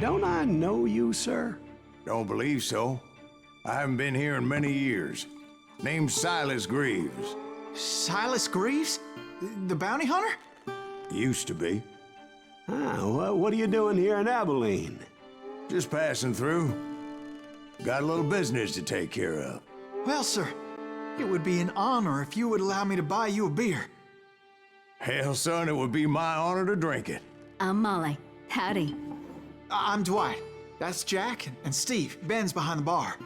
don't I know you, sir? Don't believe so. I haven't been here in many years. Name's Silas Greaves. Silas Greaves? The bounty hunter? Used to be. Ah, well, what are you doing here in Abilene? Just passing through. Got a little business to take care of. Well, sir, it would be an honor if you would allow me to buy you a beer. Hell, son, it would be my honor to drink it. I'm Molly. Howdy. I'm Dwight. That's Jack and Steve. Ben's behind the bar.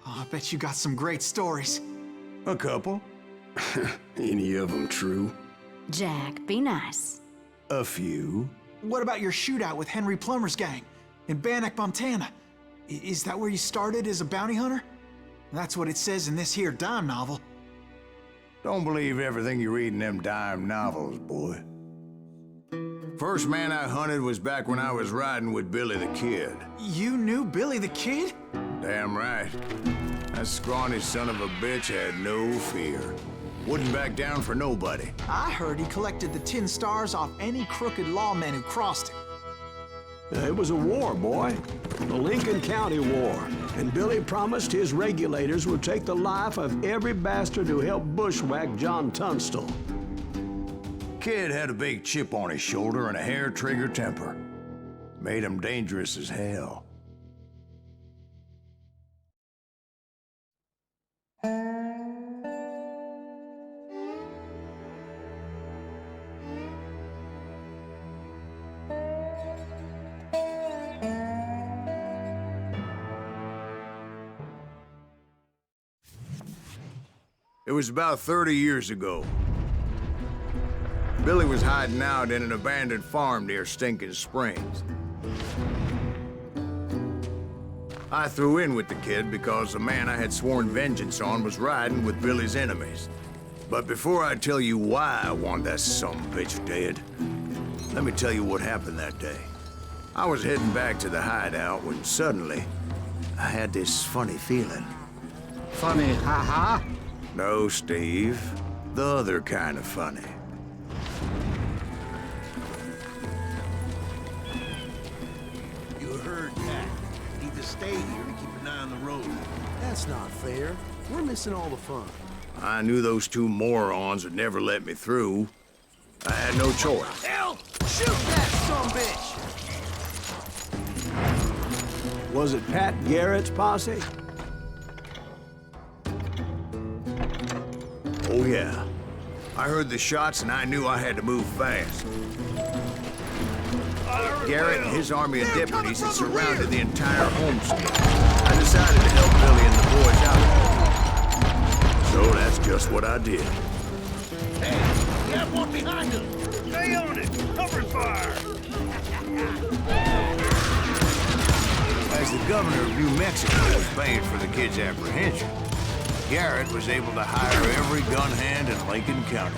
Oh, I bet you got some great stories. A couple. Any of them true? Jack, be nice. A few. What about your shootout with Henry Plummer's gang in Bannock, Montana? Is that where you started as a bounty hunter? That's what it says in this here dime novel. Don't believe everything you read in them dime novels, boy. First man I hunted was back when I was riding with Billy the Kid. You knew Billy the Kid? Damn right. That scrawny son of a bitch had no fear. Wouldn't back down for nobody. I heard he collected the 10 stars off any crooked lawmen who crossed him. It was a war, boy. The Lincoln County War. And Billy promised his regulators would take the life of every bastard who helped bushwhack John Tunstall. Kid had a big chip on his shoulder and a hair-trigger temper. Made him dangerous as hell. It was about 30 years ago. Billy was hiding out in an abandoned farm near Stinking Springs. I threw in with the kid because the man I had sworn vengeance on was riding with Billy's enemies. But before I tell you why I want that sumbitch dead, let me tell you what happened that day. I was heading back to the hideout when suddenly I had this funny feeling. Funny, ha-ha? No, Steve. The other kind of funny. You heard that. Need to stay here to keep an eye on the road. That's not fair. We're missing all the fun. I knew those two morons would never let me through. I had no choice. Hell! Shoot that sumbitch! Was it Pat Garrett's posse? Oh, yeah. I heard the shots and I knew I had to move fast. Garrett and his army of deputies had surrounded the entire homestead. I decided to help Billy and the boys out. So that's just what I did. Hey, we have one behind us. Stay on it. Cover fire. As the governor of New Mexico was paying for the kid's apprehension, Garrett was able to hire every gun hand in Lincoln County.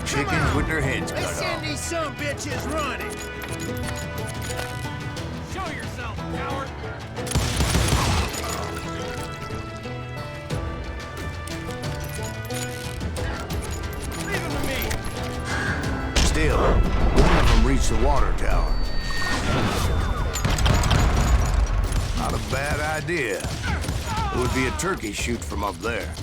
Chickens with their heads cut off. Send these sumbitches running. Show yourself, coward. Leave him to me. Still, one of them reached the water tower. Not a bad idea. It would be a turkey shoot from up there.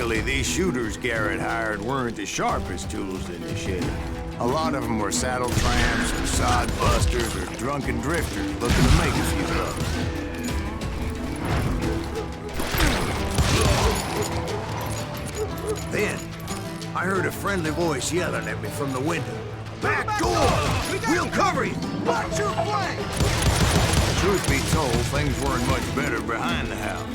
Luckily, these shooters Garrett hired weren't the sharpest tools in the shed. A lot of them were saddle tramps, sod busters, or drunken drifters looking to make a few bucks. Then, I heard a friendly voice yelling at me from the window. Back door! We'll cover you! Watch your flank! Truth be told, things weren't much better behind the house.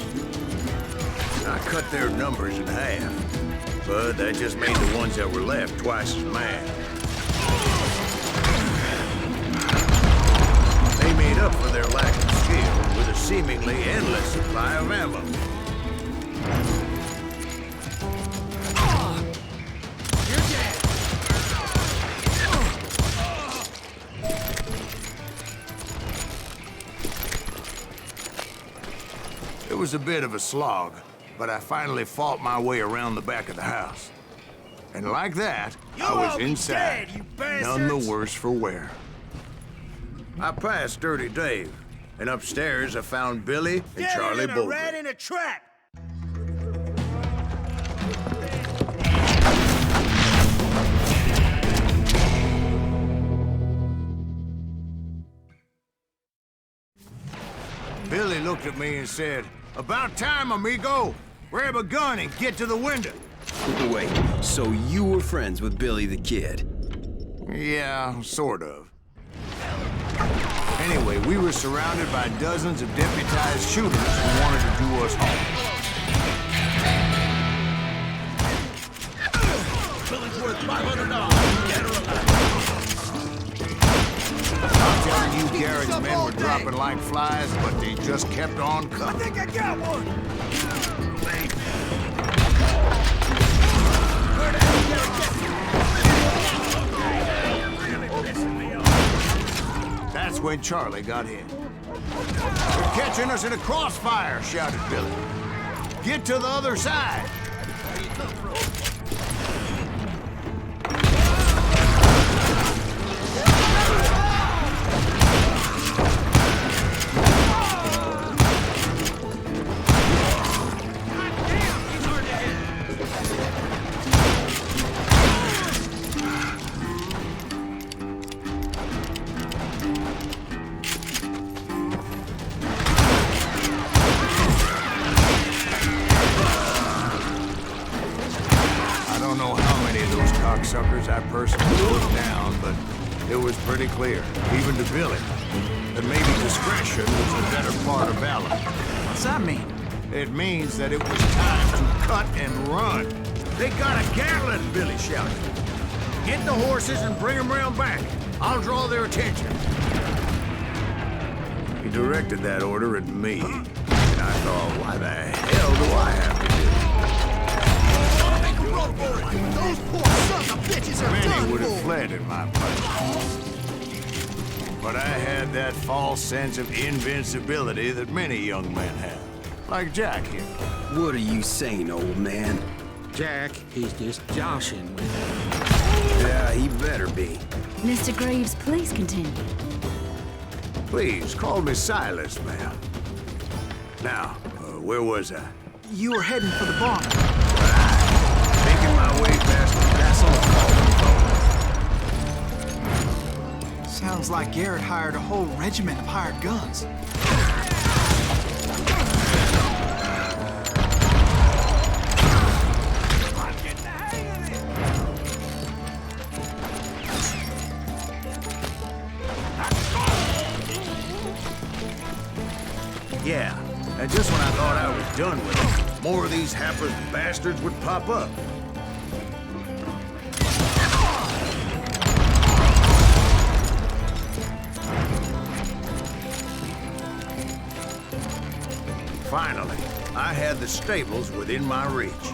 I cut their numbers in half, but that just made the ones that were left twice as mad. They made up for their lack of skill with a seemingly endless supply of ammo. It was a bit of a slog, but I finally fought my way around the back of the house. And like that, I was inside, none the worse for wear. I passed Dirty Dave, and upstairs I found Billy and Charlie Bolton. Rat in a trap! Billy looked at me and said, "About time, amigo! Grab a gun and get to the window." Wait, so you were friends with Billy the Kid? Yeah, sort of. Anyway, we were surrounded by dozens of deputized shooters who wanted to do us harm. Billy's worth $500. Get her alive. I'm telling you, Garrett's men were dropping like flies, but they just kept on coming. I think I got one! Where the hell did Garrett get? Really pissing me off. That's when Charlie got hit. "They're catching us in a crossfire," shouted Billy. "Get to the other side." Where you come from? Suckers I personally put down, but it was pretty clear, even to Billy, that maybe discretion was a better part of valor. What's that mean? It means that it was time to cut and run. "They got a Gatling!" Billy shouted. "Get the horses and bring them round back. I'll draw their attention." He directed that order at me, and I thought, why the hell do I have to do it? Those poor sons of bitches are Many done would have for. fled in my place. But I had that false sense of invincibility that many young men have. Like Jack here. What are you saying, old man? Jack, he's just joshing with me. Yeah, he better be. Mr. Greaves, please continue. Please, call me Silas, ma'am. Now, where was I? You were heading for the barn. Making my way past the castle of Calvin. Sounds like Garrett hired a whole regiment of hired guns. Yeah, and just when I thought I was done with it, more of these hapless bastards would pop up. Finally, I had the stables within my reach.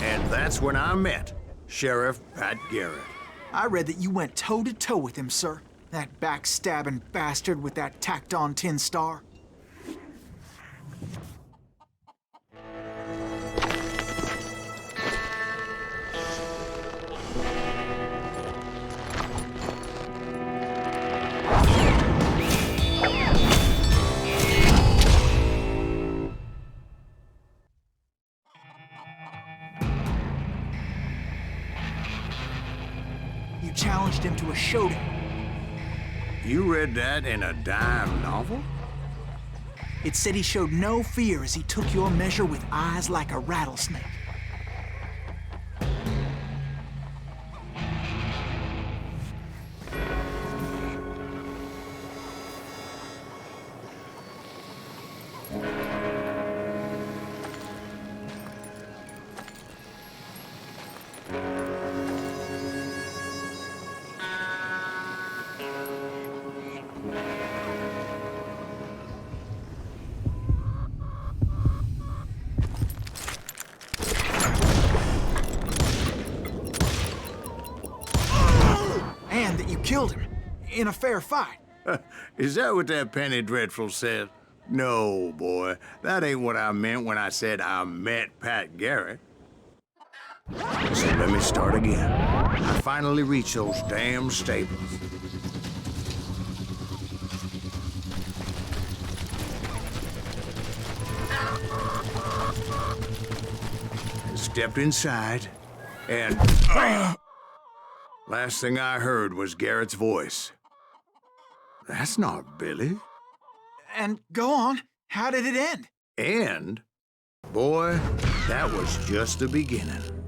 And that's when I met Sheriff Pat Garrett. I read that you went toe-to-toe with him, sir. That backstabbing bastard with that tacked-on tin star. You challenged him to a showdown. You read that in a dime novel? It said he showed no fear as he took your measure with eyes like a rattlesnake. And that you killed him in a fair fight. Is that what that Penny Dreadful said? No, boy. That ain't what I meant when I said I met Pat Garrett. So let me start again. I finally reached those damn stables. I stepped inside, and... last thing I heard was Garrett's voice. That's not Billy. And go on, how did it end? And, boy, that was just the beginning.